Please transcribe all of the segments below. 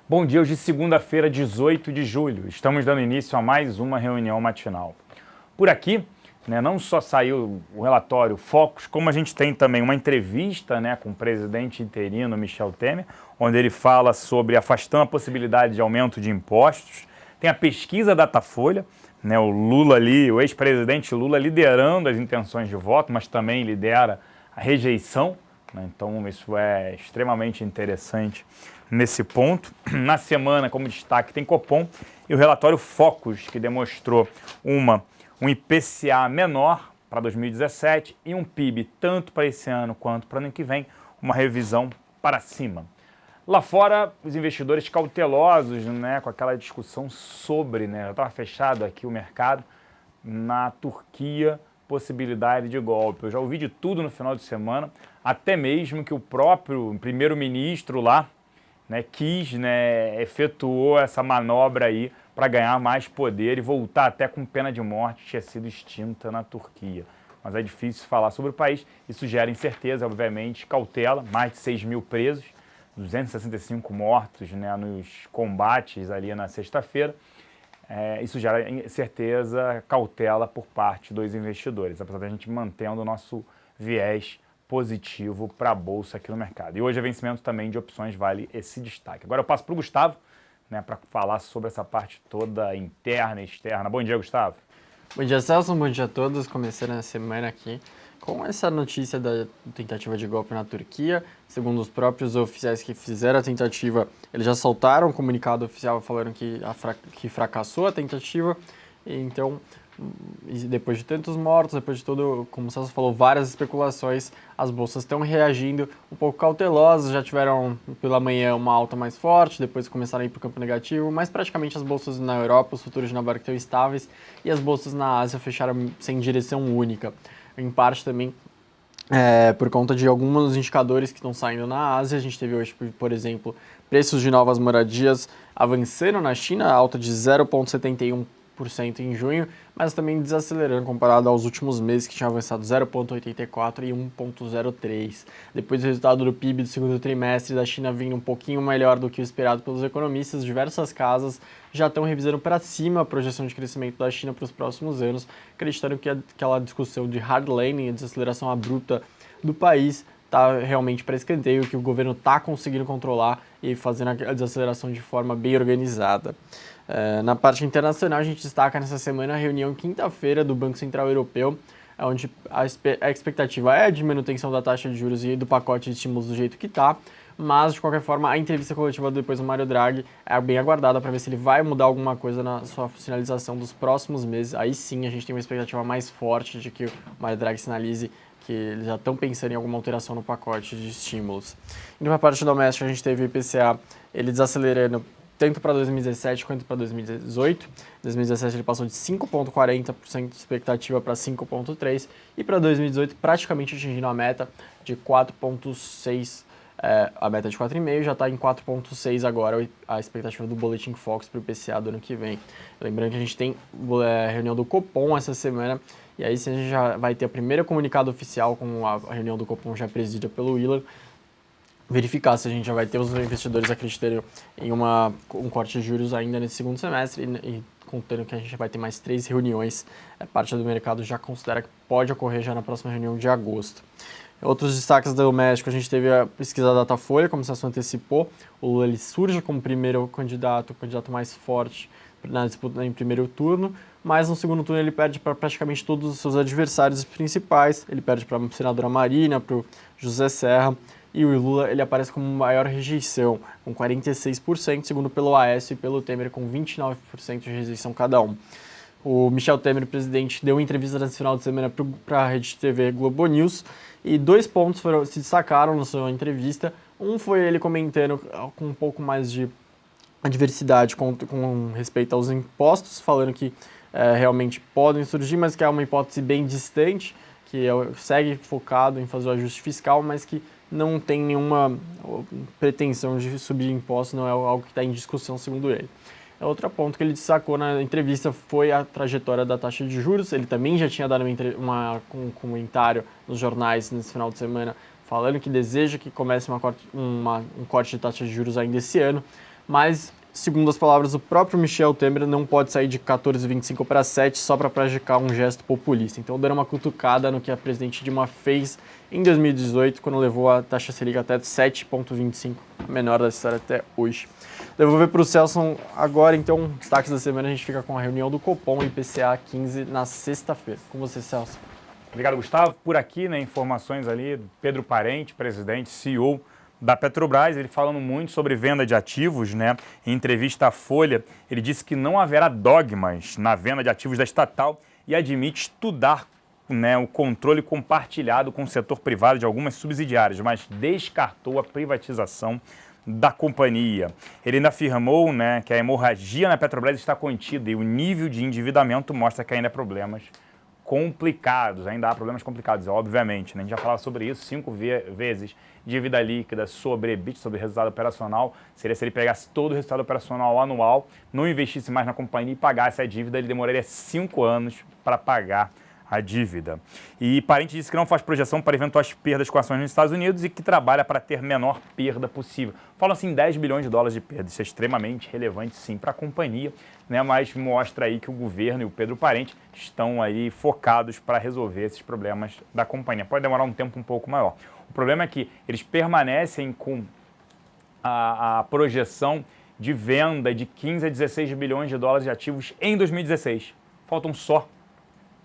Bom dia, hoje segunda-feira, 18 de julho. Estamos dando início a mais uma reunião matinal. Por aqui, não só saiu o relatório Focus, como a gente tem também uma entrevista com o presidente interino Michel Temer, onde ele fala sobre afastando a possibilidade de aumento de impostos. Tem a pesquisa Datafolha, o Lula ali, o ex-presidente Lula liderando as intenções de voto, mas também lidera a rejeição. Então isso é extremamente interessante nesse ponto. Na semana, como destaque, tem Copom e o relatório Focus, que demonstrou um IPCA menor para 2017 e um PIB tanto para esse ano quanto para o ano que vem, uma revisão para cima. Lá fora, os investidores cautelosos, com aquela discussão sobre, já estava fechado aqui o mercado, na Turquia, possibilidade de golpe. Eu já ouvi de tudo no final de semana, até mesmo que o próprio primeiro-ministro lá, efetuou essa manobra aí para ganhar mais poder e voltar até com pena de morte, que tinha sido extinta na Turquia. Mas é difícil falar sobre o país, isso gera incerteza, obviamente, cautela, mais de 6 mil presos, 265 mortos nos combates ali na sexta-feira. Isso gera incerteza, cautela por parte dos investidores, apesar da gente mantendo o nosso viés positivo para a Bolsa aqui no mercado. E hoje é vencimento também de opções, vale esse destaque. Agora eu passo para o Gustavo, para falar sobre essa parte toda interna e externa. Bom dia, Gustavo. Bom dia, Celso. Bom dia a todos. Começando a semana aqui com essa notícia da tentativa de golpe na Turquia. Segundo os próprios oficiais que fizeram a tentativa, eles já soltaram um comunicado oficial falando que fracassou a tentativa. Então, depois de tantos mortos, depois de tudo, como o Celso falou, várias especulações, as bolsas estão reagindo um pouco cautelosas, já tiveram pela manhã uma alta mais forte, depois começaram a ir para o campo negativo, mas praticamente as bolsas na Europa, os futuros de Nova York estão estáveis e as bolsas na Ásia fecharam sem direção única. Em parte também por conta de alguns indicadores que estão saindo na Ásia. A gente teve hoje, por exemplo, preços de novas moradias avançando na China, alta de 0,71% em junho, mas também desacelerando comparado aos últimos meses, que tinham avançado 0,84% e 1,03%. Depois do resultado do PIB do segundo trimestre da China vindo um pouquinho melhor do que o esperado pelos economistas, diversas casas já estão revisando para cima a projeção de crescimento da China para os próximos anos, acreditando que aquela discussão de hard landing, a desaceleração abrupta do país, está realmente para escanteio, que o governo está conseguindo controlar e fazendo a desaceleração de forma bem organizada. Na parte internacional, a gente destaca nessa semana a reunião quinta-feira do Banco Central Europeu, onde a expectativa é de manutenção da taxa de juros e do pacote de estímulos do jeito que está, mas, de qualquer forma, a entrevista coletiva depois do Mário Draghi é bem aguardada para ver se ele vai mudar alguma coisa na sua sinalização dos próximos meses. Aí sim a gente tem uma expectativa mais forte de que o Mário Draghi sinalize que eles já estão pensando em alguma alteração no pacote de estímulos. E na parte doméstica, a gente teve o IPCA ele desacelerando tanto para 2017 quanto para 2018. Em 2017 ele passou de 5,40% de expectativa para 5,3%, e para 2018 praticamente atingindo a meta de 4,6%. A meta de 4,5% já está em 4,6% agora, a expectativa do Boletim Focus para o IPCA do ano que vem. Lembrando que a gente tem reunião do Copom essa semana, e aí sim a gente já vai ter a primeira comunicado oficial com a reunião do Copom já presidida pelo Willer, verificar se a gente já vai ter os investidores acreditando em um corte de juros ainda nesse segundo semestre e contando que a gente vai ter mais 3 reuniões. Parte do mercado já considera que pode ocorrer já na próxima reunião de agosto. Outros destaques do México, a gente teve a pesquisa Datafolha, como o Celso antecipou. O Lula ele surge como primeiro candidato, o candidato mais forte na disputa em primeiro turno, mas no segundo turno ele perde para praticamente todos os seus adversários principais. Ele perde para a senadora Marina, para o José Serra, e o Lula ele aparece como maior rejeição, com 46%, segundo pelo Aécio e pelo Temer, com 29% de rejeição cada um. O Michel Temer, o presidente, deu entrevista nesse final de semana para a rede TV Globo News, e 2 pontos se destacaram na sua entrevista. Um foi ele comentando com um pouco mais de diversidade com respeito aos impostos, falando que realmente podem surgir, mas que é uma hipótese bem distante, que segue focado em fazer o ajuste fiscal, mas que não tem nenhuma pretensão de subir impostos, não é algo que está em discussão, segundo ele. Outro ponto que ele destacou na entrevista foi a trajetória da taxa de juros. Ele também já tinha dado um comentário nos jornais nesse final de semana, falando que deseja que comece um corte de taxa de juros ainda esse ano, mas, segundo as palavras do próprio Michel Temer, não pode sair de 14,25 para 7 só para praticar um gesto populista. Então, dando uma cutucada no que a presidente Dilma fez em 2018, quando levou a taxa Selic até 7,25, menor da história até hoje. Devolver para o Celso agora, então, destaques da semana, a gente fica com a reunião do Copom e IPCA 15 na sexta-feira. Com você, Celso. Obrigado, Gustavo. Por aqui, né, informações ali do Pedro Parente, presidente, CEO da Petrobras, ele falando muito sobre venda de ativos, né? Em entrevista à Folha, ele disse que não haverá dogmas na venda de ativos da estatal e admite estudar, né, o controle compartilhado com o setor privado de algumas subsidiárias, mas descartou a privatização da companhia. Ele ainda afirmou, né, que a hemorragia na Petrobras está contida e o nível de endividamento mostra que ainda há problemas complicados, ainda há problemas complicados, obviamente, né? A gente já falava sobre isso 5 vezes, dívida líquida sobre EBITDA, sobre resultado operacional, seria se ele pegasse todo o resultado operacional anual, não investisse mais na companhia e pagasse a dívida, ele demoraria 5 anos para pagar a dívida. E Parente disse que não faz projeção para eventuais perdas com ações nos Estados Unidos e que trabalha para ter menor perda possível. Falam assim, 10 bilhões de dólares de perda, isso é extremamente relevante sim para a companhia, né? Mas mostra aí que o governo e o Pedro Parente estão aí focados para resolver esses problemas da companhia. Pode demorar um tempo um pouco maior. O problema é que eles permanecem com a projeção de venda de 15 a 16 bilhões de dólares de ativos em 2016. Faltam só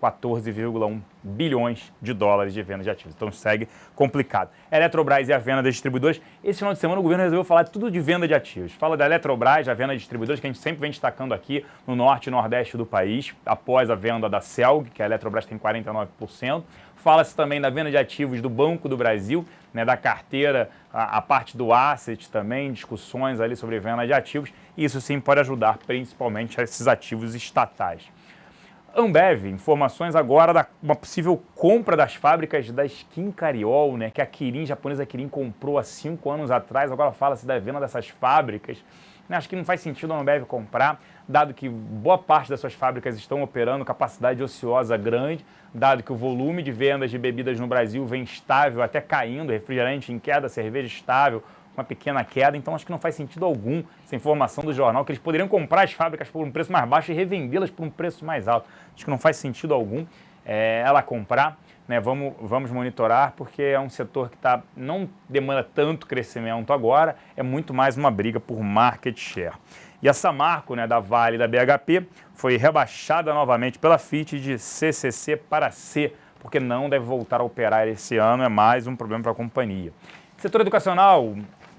14,1 bilhões de dólares de venda de ativos. Então segue complicado. Eletrobras e a venda das distribuidoras. Esse final de semana o governo resolveu falar tudo de venda de ativos. Fala da Eletrobras, a venda de distribuidoras, que a gente sempre vem destacando aqui no norte e nordeste do país, após a venda da Celg, que a Eletrobras tem 49%. Fala-se também da venda de ativos do Banco do Brasil, né, da carteira, a parte do asset também, discussões ali sobre venda de ativos. Isso sim pode ajudar principalmente a esses ativos estatais. Ambev, informações agora da uma possível compra das fábricas da Skin Cariol, né, que a Kirin, japonesa Kirin, comprou há 5 anos atrás. Agora fala-se da venda dessas fábricas. Acho que não faz sentido a Ambev comprar, dado que boa parte das suas fábricas estão operando capacidade ociosa grande, dado que o volume de vendas de bebidas no Brasil vem estável, até caindo, refrigerante em queda, cerveja estável, uma pequena queda. Então acho que não faz sentido algum essa informação do jornal, que eles poderiam comprar as fábricas por um preço mais baixo e revendê-las por um preço mais alto. Acho que não faz sentido algum ela comprar, né? Vamos monitorar, porque é um setor que não demanda tanto crescimento agora, é muito mais uma briga por market share. E a Samarco, né, da Vale e da BHP, foi rebaixada novamente pela FIT de CCC para C, porque não deve voltar a operar esse ano, é mais um problema para a companhia. Setor educacional,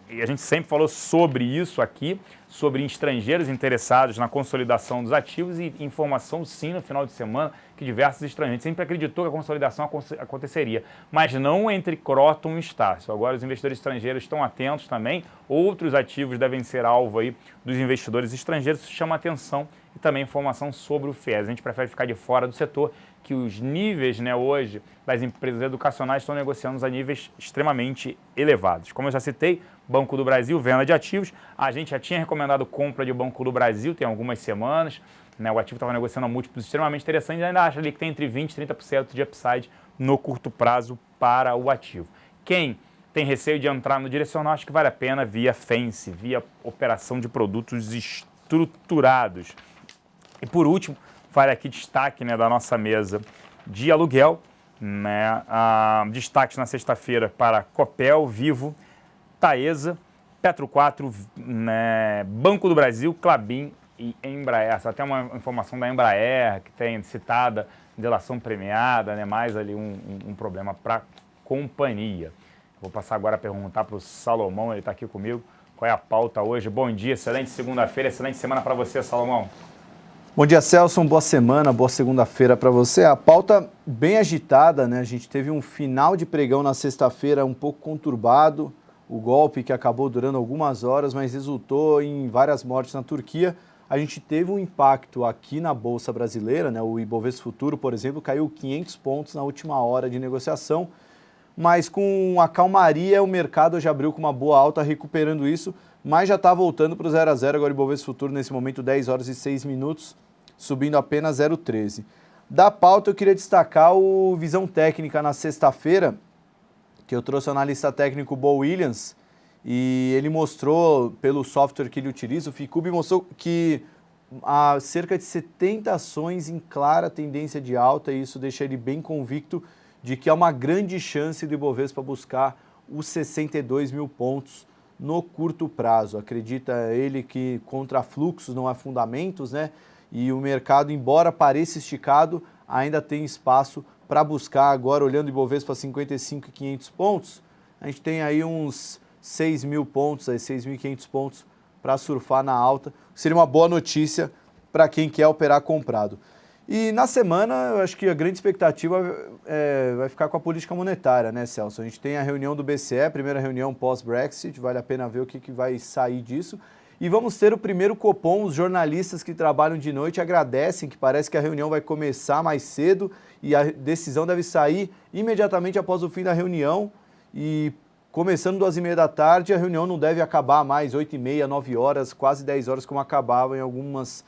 e a gente sempre falou sobre isso aqui, sobre estrangeiros interessados na consolidação dos ativos, e informação sim no final de semana que diversos estrangeiros sempre acreditou que a consolidação aconteceria, mas não entre Croton e Estácio. Agora os investidores estrangeiros estão atentos também, outros ativos devem ser alvo aí dos investidores estrangeiros, isso chama atenção, e também informação sobre o FIES. A gente prefere ficar de fora do setor, que os níveis, né, hoje das empresas educacionais estão negociando a níveis extremamente elevados. Como eu já citei, Banco do Brasil, venda de ativos. A gente já tinha recomendado compra de Banco do Brasil tem algumas semanas, né? O ativo estava negociando a múltiplos extremamente interessantes, ainda acha ali que tem entre 20% e 30% de upside no curto prazo para o ativo. Quem tem receio de entrar no direcional, acho que vale a pena via FENSE, via operação de produtos estruturados. E por último, vale aqui destaque, né, da nossa mesa de aluguel, né, destaques na sexta-feira para Copel, Vivo, Taesa, Petro 4, né, Banco do Brasil, Klabin e Embraer. Essa até uma informação da Embraer, que tem citada delação premiada, né, mais ali um problema para a companhia. Vou passar agora a perguntar para o Salomão, ele está aqui comigo, qual é a pauta hoje. Bom dia, excelente segunda-feira, excelente semana para você, Salomão. Bom dia, Celso, boa semana, boa segunda-feira para você. A pauta bem agitada, né? A gente teve um final de pregão na sexta-feira um pouco conturbado, o golpe que acabou durando algumas horas, mas resultou em várias mortes na Turquia. A gente teve um impacto aqui na Bolsa Brasileira, né? O Ibovespa Futuro, por exemplo, caiu 500 pontos na última hora de negociação, mas com a calmaria o mercado já abriu com uma boa alta recuperando isso, mas já está voltando para o 0 a 0, agora o Ibovespa Futuro nesse momento 10 horas e 6 minutos, subindo apenas 0,13. Da pauta eu queria destacar o Visão Técnica na sexta-feira, que eu trouxe o analista técnico Bo Williams, e ele mostrou, pelo software que ele utiliza, o Ficube mostrou que há cerca de 70 ações em clara tendência de alta, e isso deixa ele bem convicto de que há uma grande chance do Ibovespa buscar os 62 mil pontos no curto prazo. Acredita ele que contra fluxos não há fundamentos, né? E o mercado, embora pareça esticado, ainda tem espaço para buscar agora, olhando o Ibovespa 55.500 pontos, a gente tem aí uns 6 mil pontos, 6.500 pontos para surfar na alta. Seria uma boa notícia para quem quer operar comprado. E na semana, eu acho que a grande expectativa vai ficar com a política monetária, né, Celso? A gente tem a reunião do BCE, a primeira reunião pós-Brexit, vale a pena ver o que vai sair disso. E vamos ter o primeiro Copom. Os jornalistas que trabalham de noite agradecem, que parece que a reunião vai começar mais cedo e a decisão deve sair imediatamente após o fim da reunião. E começando 2h30 da tarde, a reunião não deve acabar mais 8h30, 9 horas, quase 10 horas, como acabava em algumas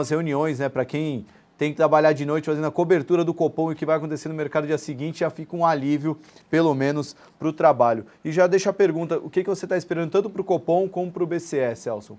reuniões, né? Para quem tem que trabalhar de noite fazendo a cobertura do Copom e o que vai acontecer no mercado no dia seguinte, já fica um alívio, pelo menos, para o trabalho. E já deixa a pergunta, o que você está esperando tanto para o Copom como para o BCE, Celso?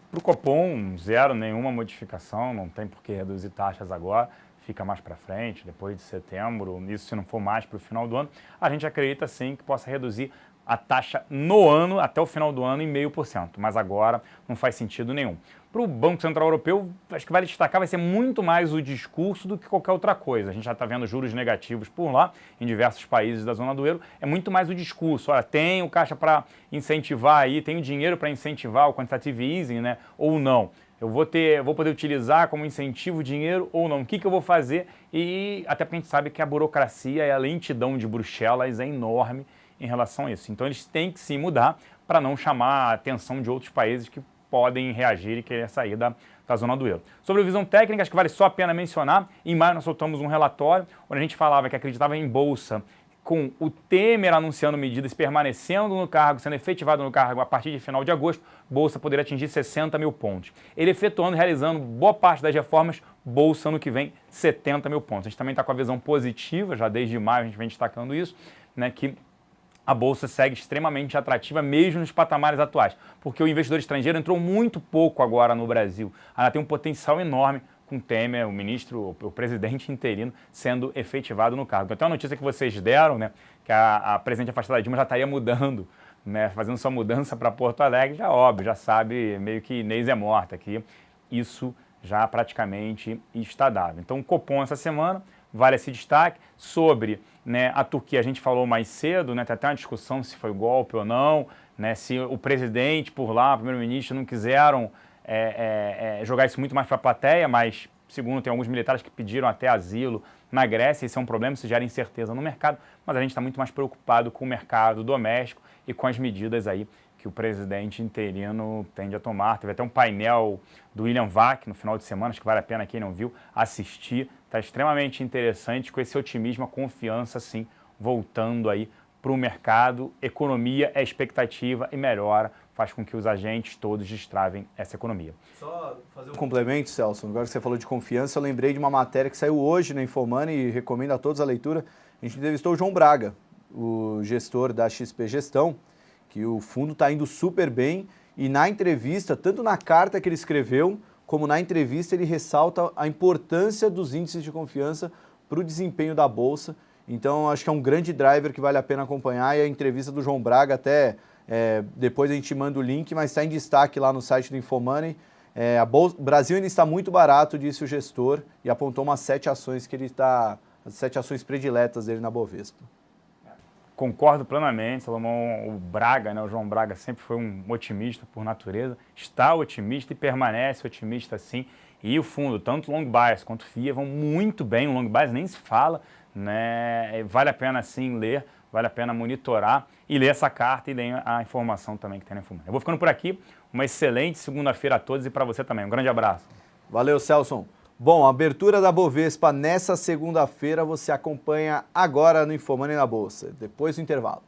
Para o Copom, zero, nenhuma modificação, não tem por que reduzir taxas agora, fica mais para frente, depois de setembro, isso se não for mais para o final do ano. A gente acredita sim que possa reduzir a taxa no ano, até o final do ano, em 0,5%, mas agora não faz sentido nenhum. Para o Banco Central Europeu, acho que vale destacar, vai ser muito mais o discurso do que qualquer outra coisa. A gente já está vendo juros negativos por lá, em diversos países da zona do euro, é muito mais o discurso. Olha, tem o caixa para incentivar aí, tem o dinheiro para incentivar o quantitative easing, né, ou não. Eu vou poder utilizar como incentivo o dinheiro ou não? O que eu vou fazer? E até porque a gente sabe que a burocracia e a lentidão de Bruxelas é enorme em relação a isso. Então eles têm que se mudar para não chamar a atenção de outros países que podem reagir e querer sair da zona do euro. Sobre a visão técnica, acho que vale só a pena mencionar, em maio nós soltamos um relatório onde a gente falava que acreditava em bolsa, com o Temer anunciando medidas, permanecendo no cargo, sendo efetivado no cargo a partir de final de agosto, bolsa poderia atingir 60 mil pontos. Ele efetuando, realizando boa parte das reformas, bolsa ano que vem 70 mil pontos. A gente também está com a visão positiva, já desde maio a gente vem destacando isso, né, que a bolsa segue extremamente atrativa, mesmo nos patamares atuais, porque o investidor estrangeiro entrou muito pouco agora no Brasil. Ela tem um potencial enorme com o Temer, o presidente interino, sendo efetivado no cargo. Então a notícia que vocês deram, né, que a presidente afastada Dilma já estaria mudando, né, fazendo sua mudança para Porto Alegre, já óbvio, já sabe, meio que Inês é morta aqui, isso já praticamente está dado. Então o Copom essa semana vale esse destaque. Sobre, né, a Turquia, a gente falou mais cedo, né, tem até uma discussão se foi golpe ou não, né, se o presidente por lá, o primeiro-ministro, não quiseram jogar isso muito mais para a plateia, mas, segundo, tem alguns militares que pediram até asilo na Grécia, isso é um problema, isso gera incerteza no mercado, mas a gente está muito mais preocupado com o mercado doméstico e com as medidas aí que o presidente interino tende a tomar. Teve até um painel do William Vac no final de semana, acho que vale a pena quem não viu assistir. Está extremamente interessante, com esse otimismo, a confiança, sim, voltando aí para o mercado. Economia é expectativa e melhora, faz com que os agentes todos destravem essa economia. Só fazer um complemento, Celso. Agora que você falou de confiança, eu lembrei de uma matéria que saiu hoje na Infomoney e recomendo a todos a leitura. A gente entrevistou o João Braga, o gestor da XP Gestão, que o fundo está indo super bem, e na entrevista, tanto na carta que ele escreveu, como na entrevista, ele ressalta a importância dos índices de confiança para o desempenho da Bolsa. Então, acho que é um grande driver que vale a pena acompanhar, e a entrevista do João Braga, até depois a gente manda o link, mas está em destaque lá no site do Infomoney. O Brasil ainda está muito barato, disse o gestor, e apontou umas 7 ações as 7 ações prediletas dele na Bovespa. Concordo plenamente, Salomão. O Braga, né, o João Braga sempre foi um otimista por natureza, está otimista e permanece otimista sim. E o fundo, tanto o long bias quanto o FIA, vão muito bem. O long bias nem se fala, né? Vale a pena sim ler, vale a pena monitorar e ler essa carta e ler a informação também que tem na Infomoney. Eu vou ficando por aqui, uma excelente segunda-feira a todos e para você também. Um grande abraço. Valeu, Celso. Bom, a abertura da Bovespa nessa segunda-feira você acompanha agora no Infomoney na Bolsa, depois do intervalo.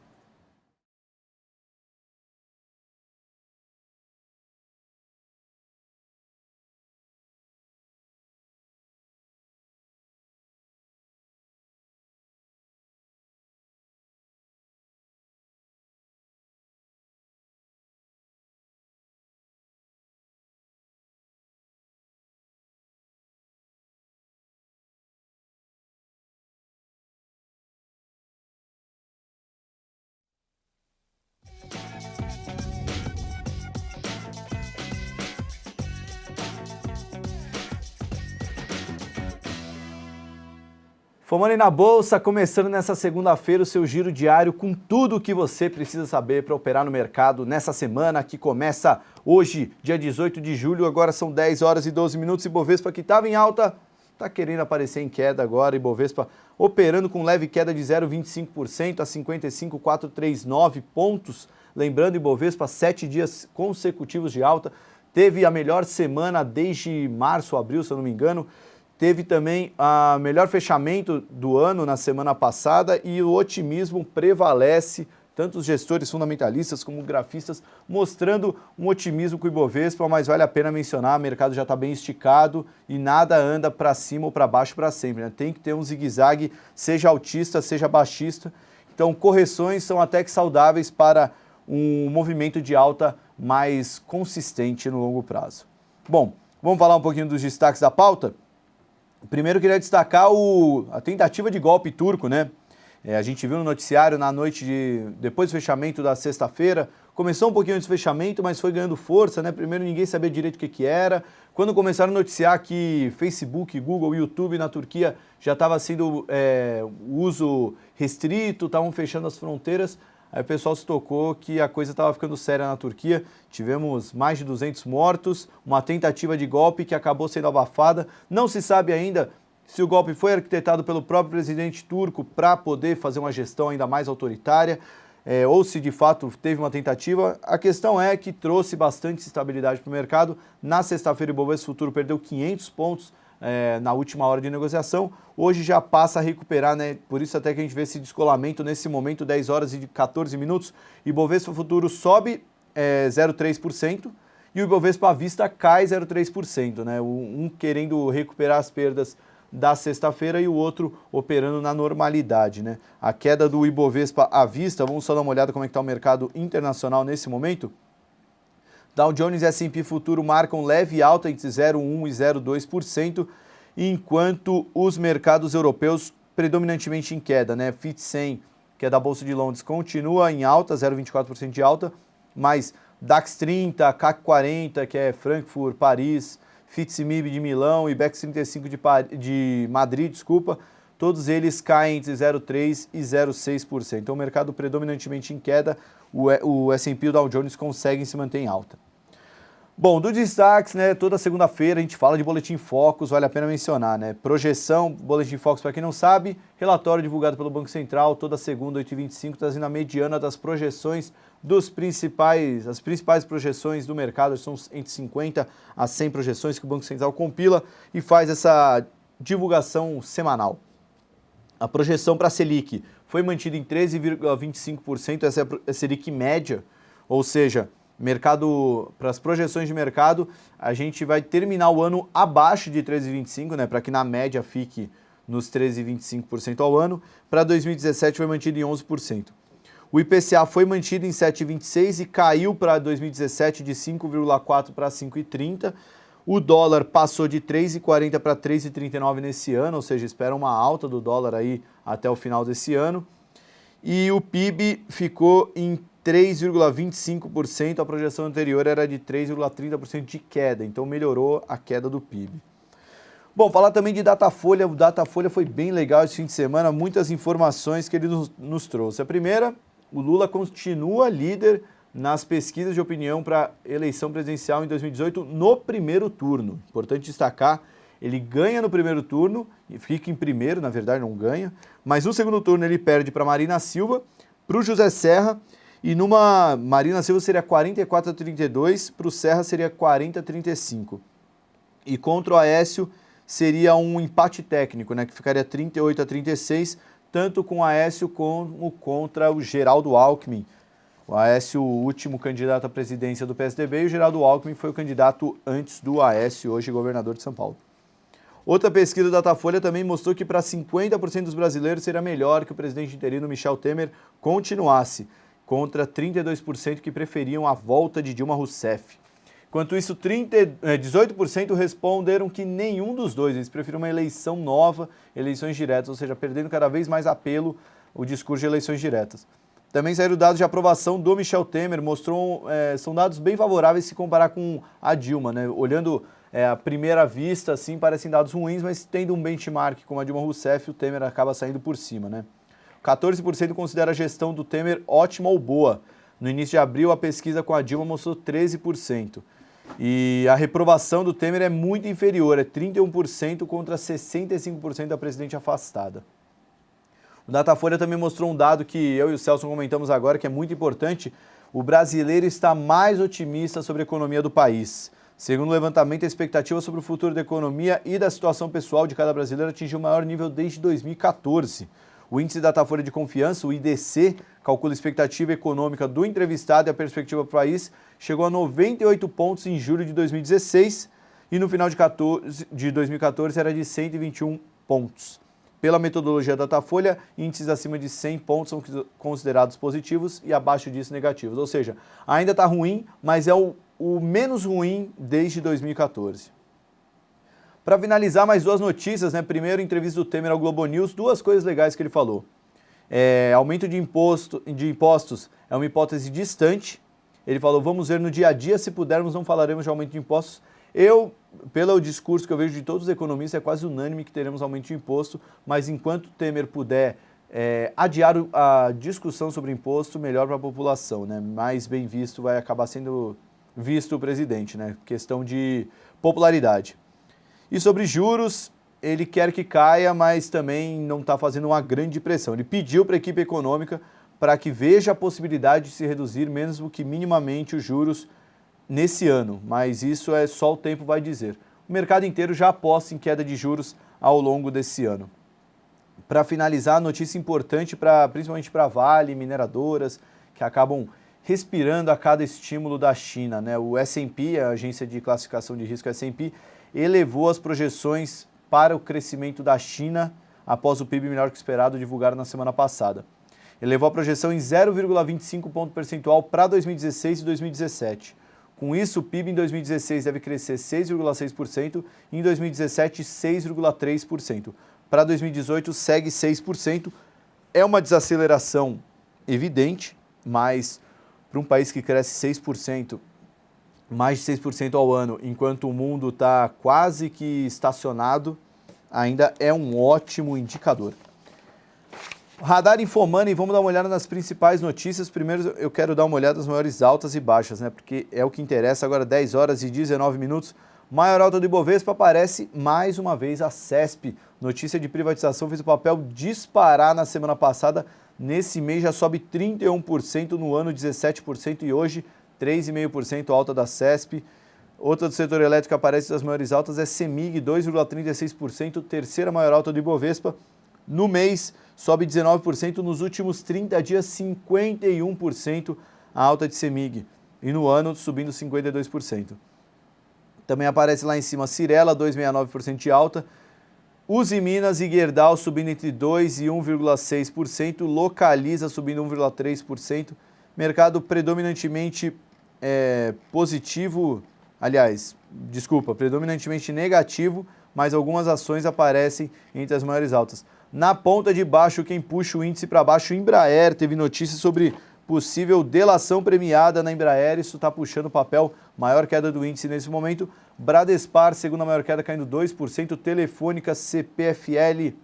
Fomos na Bolsa, começando nessa segunda-feira o seu giro diário com tudo o que você precisa saber para operar no mercado nessa semana que começa hoje, dia 18 de julho, agora são 10 horas e 12 minutos e Bovespa que estava em alta, está querendo aparecer em queda agora e Bovespa operando com leve queda de 0,25% a 55.439 pontos. Lembrando, Ibovespa 7 dias consecutivos de alta, teve a melhor semana desde março, abril, se eu não me engano. Teve também o melhor fechamento do ano na semana passada e o otimismo prevalece, tanto os gestores fundamentalistas como grafistas, mostrando um otimismo com o Ibovespa, mas vale a pena mencionar, o mercado já está bem esticado e nada anda para cima ou para baixo para sempre, né? Tem que ter um zigue-zague, seja altista, seja baixista. Então, correções são até que saudáveis para um movimento de alta mais consistente no longo prazo. Bom, vamos falar um pouquinho dos destaques da pauta? Primeiro, eu queria destacar a tentativa de golpe turco, né? A gente viu no noticiário na noite depois do fechamento da sexta-feira, começou um pouquinho antes do fechamento, mas foi ganhando força, né? Primeiro ninguém sabia direito o que era. Quando começaram a noticiar que Facebook, Google, YouTube na Turquia já estava sendo uso restrito, estavam fechando as fronteiras, aí o pessoal se tocou que a coisa estava ficando séria na Turquia. Tivemos mais de 200 mortos, uma tentativa de golpe que acabou sendo abafada. Não se sabe ainda se o golpe foi arquitetado pelo próprio presidente turco para poder fazer uma gestão ainda mais autoritária, ou se de fato teve uma tentativa. A questão é que trouxe bastante estabilidade para o mercado. Na sexta-feira, o Ibovespa Futuro perdeu 500 pontos na última hora de negociação. Hoje já passa a recuperar, né? Por isso até que a gente vê esse descolamento nesse momento, 10 horas e 14 minutos. Ibovespa Futuro sobe 0,3% e o Ibovespa à vista cai 0,3%, né? Um querendo recuperar as perdas da sexta-feira e o outro operando na normalidade, né? A queda do Ibovespa à vista, vamos só dar uma olhada como é que está o mercado internacional nesse momento. Dow Jones e S&P Futuro marcam leve alta entre 0,1% e 0,2%, enquanto os mercados europeus predominantemente em queda, né? FTSE 100, que é da Bolsa de Londres, continua em alta, 0,24% de alta, mas DAX 30, CAC 40, que é Frankfurt, Paris, FTSE MIB de Milão e BEX 35 de Madrid, todos eles caem entre 0,3% e 0,6%. Então o mercado predominantemente em queda, o S&P e o Dow Jones conseguem se manter em alta. Bom, dos destaques, né, toda segunda-feira a gente fala de Boletim Focus, vale a pena mencionar, né? Projeção, Boletim Focus, para quem não sabe, relatório divulgado pelo Banco Central, toda segunda, 8h25, trazendo a mediana das projeções as principais projeções do mercado, são entre 50 a 100 projeções que o Banco Central compila e faz essa divulgação semanal. A projeção para a Selic foi mantida em 13,25%, essa é a Selic média, ou seja, para as projeções de mercado, a gente vai terminar o ano abaixo de 13,25%, né, para que na média fique nos 13,25% ao ano. Para 2017 foi mantido em 11%. O IPCA foi mantido em 7,26% e caiu para 2017 de 5,4% para 5,30%. O dólar passou de 3,40 para 3,39 nesse ano, ou seja, espera uma alta do dólar aí até o final desse ano. E o PIB ficou em 3,25%, a projeção anterior era de 3,30% de queda, então melhorou a queda do PIB. Bom, falar também de Datafolha, o Datafolha foi bem legal esse fim de semana, muitas informações que ele nos trouxe. A primeira, o Lula continua líder nas pesquisas de opinião para eleição presidencial em 2018 no primeiro turno. Importante destacar, ele ganha no primeiro turno, e fica em primeiro, na verdade não ganha, mas no segundo turno ele perde para Marina Silva, para o José Serra, e numa Marina Silva seria 44-32, para o Serra seria 40-35. E contra o Aécio seria um empate técnico, né, que ficaria 38-36, tanto com o Aécio como contra o Geraldo Alckmin. O Aécio, o último candidato à presidência do PSDB, e o Geraldo Alckmin foi o candidato antes do Aécio, hoje governador de São Paulo. Outra pesquisa da Datafolha também mostrou que para 50% dos brasileiros seria melhor que o presidente interino Michel Temer continuasse, contra 32% que preferiam a volta de Dilma Rousseff. Enquanto isso, 18% responderam que nenhum dos dois, eles preferiam uma eleição nova, eleições diretas, ou seja, perdendo cada vez mais apelo o discurso de eleições diretas. Também saíram dados de aprovação do Michel Temer, são dados bem favoráveis se comparar com a Dilma, né? Olhando à primeira vista, assim, parecem dados ruins, mas tendo um benchmark como a Dilma Rousseff, o Temer acaba saindo por cima, né? 14% considera a gestão do Temer ótima ou boa. No início de abril, a pesquisa com a Dilma mostrou 13%. E a reprovação do Temer é muito inferior, é 31% contra 65% da presidente afastada. O Datafolha também mostrou um dado que eu e o Celso comentamos agora, que é muito importante. O brasileiro está mais otimista sobre a economia do país. Segundo o levantamento, a expectativa sobre o futuro da economia e da situação pessoal de cada brasileiro atingiu o maior nível desde 2014. O índice Datafolha de confiança, o IDC, calcula a expectativa econômica do entrevistado e a perspectiva para o país, chegou a 98 pontos em julho de 2016 e no final de 2014 era de 121 pontos. Pela metodologia Datafolha, índices acima de 100 pontos são considerados positivos e abaixo disso negativos. Ou seja, ainda está ruim, mas é o menos ruim desde 2014. Para finalizar, mais duas notícias, né? Primeiro, entrevista do Temer ao Globo News, duas coisas legais que ele falou. Aumento de impostos é uma hipótese distante. Ele falou, vamos ver no dia a dia, se pudermos não falaremos de aumento de impostos. Pelo discurso que eu vejo de todos os economistas, é quase unânime que teremos aumento de imposto, mas enquanto o Temer puder adiar a discussão sobre imposto, melhor para a população, né? Mais bem visto vai acabar sendo visto o presidente, né? Questão de popularidade. E sobre juros, ele quer que caia, mas também não está fazendo uma grande pressão. Ele pediu para a equipe econômica para que veja a possibilidade de se reduzir mesmo que minimamente os juros nesse ano, mas isso é só o tempo vai dizer. O mercado inteiro já aposta em queda de juros ao longo desse ano. Para finalizar, notícia importante principalmente para Vale, mineradoras, que acabam respirando a cada estímulo da China, né? O S&P, a agência de classificação de risco S&P, elevou as projeções para o crescimento da China após o PIB melhor que esperado divulgado na semana passada. Elevou a projeção em 0,25 ponto percentual para 2016 e 2017. Com isso, o PIB em 2016 deve crescer 6,6% e em 2017 6,3%. Para 2018 segue 6%. É uma desaceleração evidente, mas para um país que cresce 6%, mais de 6% ao ano, enquanto o mundo está quase que estacionado, ainda é um ótimo indicador. Radar Infomoney, vamos dar uma olhada nas principais notícias. Primeiro eu quero dar uma olhada nas maiores altas e baixas, né? Porque é o que interessa agora, 10 horas e 19 minutos. Maior alta do Ibovespa aparece mais uma vez a CESP. Notícia de privatização fez o papel disparar na semana passada. Nesse mês já sobe 31%, no ano 17% e hoje 3,5% alta da CESP. Outra do setor elétrico que aparece das maiores altas é CEMIG, 2,36%, terceira maior alta do Ibovespa. No mês, sobe 19%, nos últimos 30 dias, 51% a alta de CEMIG. E no ano, subindo 52%. Também aparece lá em cima Cyrela, 2,69% de alta. Uzi Minas e Gerdau subindo entre 2% e 1,6%. Localiza subindo 1,3%. Mercado predominantemente predominantemente negativo, mas algumas ações aparecem entre as maiores altas. Na ponta de baixo, quem puxa o índice para baixo, Embraer, teve notícia sobre possível delação premiada na Embraer, isso está puxando o papel, maior queda do índice nesse momento. Bradespar, segunda maior queda, caindo 2%, Telefônica, CPFL,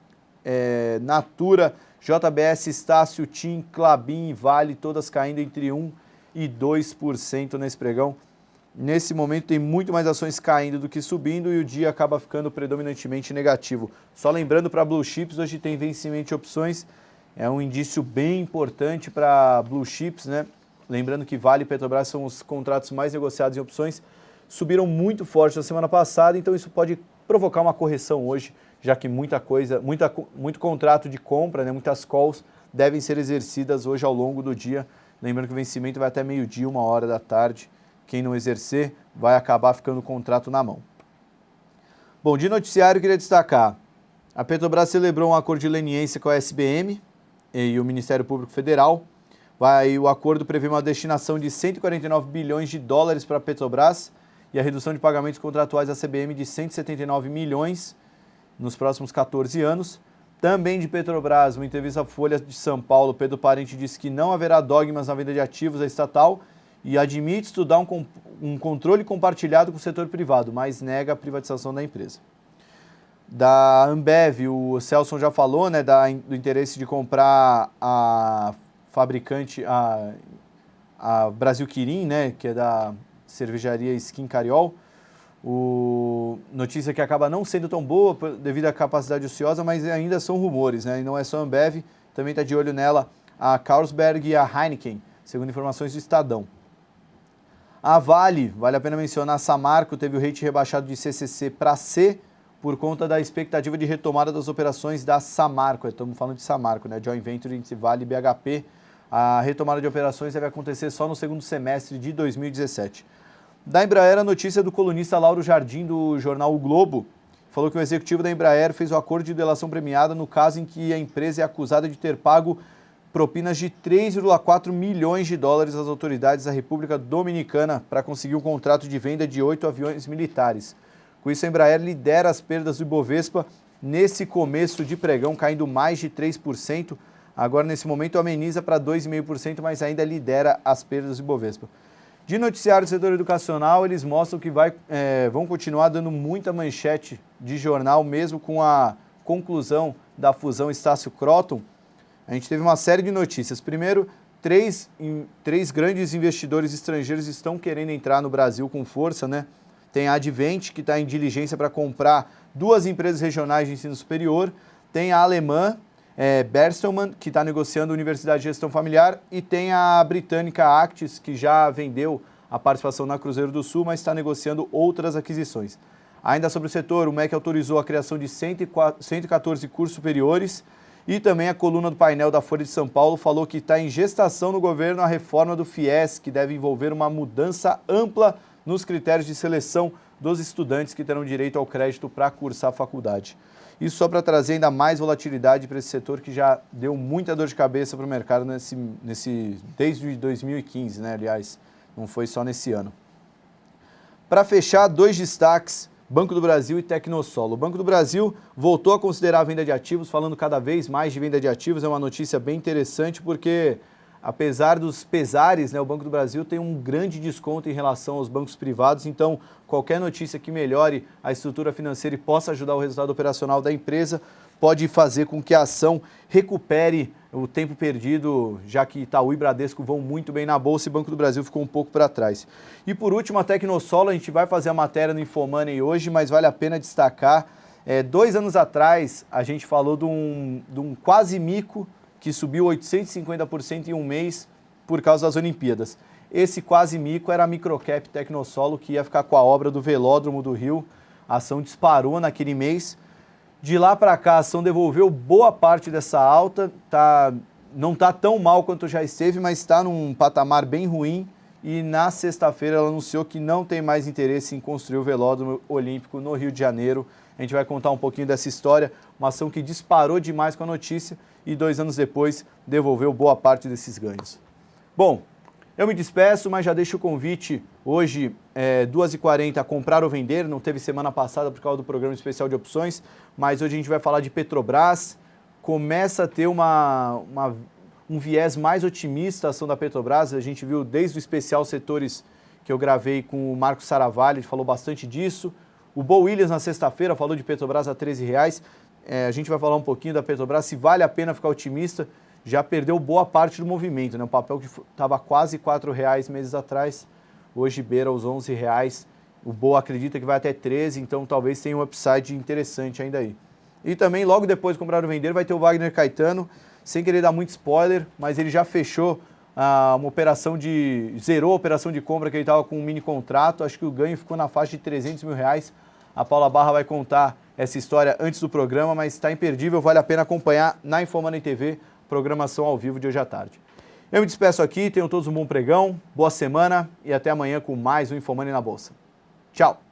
Natura, JBS, Estácio, TIM, Klabin e Vale, todas caindo entre 1% e 2% nesse pregão. Nesse momento tem muito mais ações caindo do que subindo e o dia acaba ficando predominantemente negativo. Só lembrando para Blue Chips, hoje tem vencimento de opções, é um indício bem importante para Blue Chips, né? Lembrando que Vale e Petrobras são os contratos mais negociados em opções, subiram muito forte na semana passada, então isso pode provocar uma correção hoje, já que muito contrato de compra, né, muitas calls devem ser exercidas hoje ao longo do dia. Lembrando que o vencimento vai até meio-dia, 1h da tarde. Quem não exercer vai acabar ficando o contrato na mão. Bom, de noticiário, queria destacar. A Petrobras celebrou um acordo de leniência com a SBM e o Ministério Público Federal. O acordo prevê uma destinação de 149 bilhões de dólares para a Petrobras e a redução de pagamentos contratuais à CBM de 179 milhões nos próximos 14 anos. Também de Petrobras, uma entrevista à Folha de São Paulo, Pedro Parente disse que não haverá dogmas na venda de ativos da estatal e admite estudar um controle compartilhado com o setor privado, mas nega a privatização da empresa. Da Ambev, o Celso já falou, né, do interesse de comprar a fabricante, a Brasil Quirim, né, que é da cervejaria Skin Cariol. Notícia que acaba não sendo tão boa devido à capacidade ociosa, mas ainda são rumores, né, e não é só a Ambev, também está de olho nela a Carlsberg e a Heineken, segundo informações do Estadão. A vale a pena mencionar, a Samarco teve o rating rebaixado de CCC para C por conta da expectativa de retomada das operações da Samarco. Estamos falando de Samarco, né? Joint Venture entre Vale e BHP. A retomada de operações deve acontecer só no segundo semestre de 2017. Da Embraer, a notícia do colunista Lauro Jardim, do jornal O Globo, falou que o executivo da Embraer fez o acordo de delação premiada no caso em que a empresa é acusada de ter pago propinas de 3,4 milhões de dólares às autoridades da República Dominicana para conseguir um contrato de venda de 8 aviões militares. Com isso, a Embraer lidera as perdas do Ibovespa nesse começo de pregão, caindo mais de 3%. Agora, nesse momento, ameniza para 2,5%, mas ainda lidera as perdas do Ibovespa. De noticiário do setor educacional, eles mostram que vão continuar dando muita manchete de jornal, mesmo com a conclusão da fusão Estácio-Croton. A gente teve uma série de notícias. Primeiro, três grandes investidores estrangeiros estão querendo entrar no Brasil com força, né? Tem a Advent, que está em diligência para comprar 2 empresas regionais de ensino superior. Tem a alemã, Bertelsmann, que está negociando a Universidade de Gestão Familiar. E tem a britânica Actis, que já vendeu a participação na Cruzeiro do Sul, mas está negociando outras aquisições. Ainda sobre o setor, o MEC autorizou a criação de 114 cursos superiores. E também a coluna do painel da Folha de São Paulo falou que está em gestação no governo a reforma do FIES, que deve envolver uma mudança ampla nos critérios de seleção dos estudantes que terão direito ao crédito para cursar a faculdade. Isso só para trazer ainda mais volatilidade para esse setor que já deu muita dor de cabeça para o mercado desde 2015, né? Aliás, não foi só nesse ano. Para fechar, 2 destaques. Banco do Brasil e Tecnosolo. O Banco do Brasil voltou a considerar a venda de ativos, falando cada vez mais de venda de ativos. É uma notícia bem interessante porque, apesar dos pesares, né, o Banco do Brasil tem um grande desconto em relação aos bancos privados. Então, qualquer notícia que melhore a estrutura financeira e possa ajudar o resultado operacional da empresa pode fazer com que a ação recupere o tempo perdido, já que Itaú e Bradesco vão muito bem na Bolsa e o Banco do Brasil ficou um pouco para trás. E por último, a Tecnosolo, a gente vai fazer a matéria no Infomoney hoje, mas vale a pena destacar, 2 anos atrás a gente falou de um quase mico que subiu 850% em um mês por causa das Olimpíadas. Esse quase mico era a microcap Tecnosolo, que ia ficar com a obra do Velódromo do Rio. A ação disparou naquele mês. De lá para cá, a ação devolveu boa parte dessa alta, não está tão mal quanto já esteve, mas está num patamar bem ruim e na sexta-feira ela anunciou que não tem mais interesse em construir o Velódromo Olímpico no Rio de Janeiro. A gente vai contar um pouquinho dessa história, uma ação que disparou demais com a notícia e 2 anos depois devolveu boa parte desses ganhos. Bom, eu me despeço, mas já deixo o convite hoje, 2h40, a comprar ou vender. Não teve semana passada por causa do programa especial de opções, mas hoje a gente vai falar de Petrobras. Começa a ter um viés mais otimista a ação da Petrobras. A gente viu desde o especial setores que eu gravei com o Marcos Saravalli, ele falou bastante disso. O Bo Williams na sexta-feira falou de Petrobras a R$13. A gente vai falar um pouquinho da Petrobras, se vale a pena ficar otimista. Já perdeu boa parte do movimento, né? O papel que estava quase R$4 meses atrás, hoje beira os R$11. O Boa acredita que vai até 13, então talvez tenha um upside interessante ainda aí. E também, logo depois de comprar ou vender, vai ter o Wagner Caetano, sem querer dar muito spoiler, mas ele já fechou uma operação zerou a operação de compra que ele estava com um mini contrato, acho que o ganho ficou na faixa de R$300 mil. A Paula Barra vai contar essa história antes do programa, mas está imperdível, vale a pena acompanhar na Infomoney TV, programação ao vivo de hoje à tarde. Eu me despeço aqui, tenham todos um bom pregão, boa semana e até amanhã com mais um Infomoney na Bolsa. Tchau!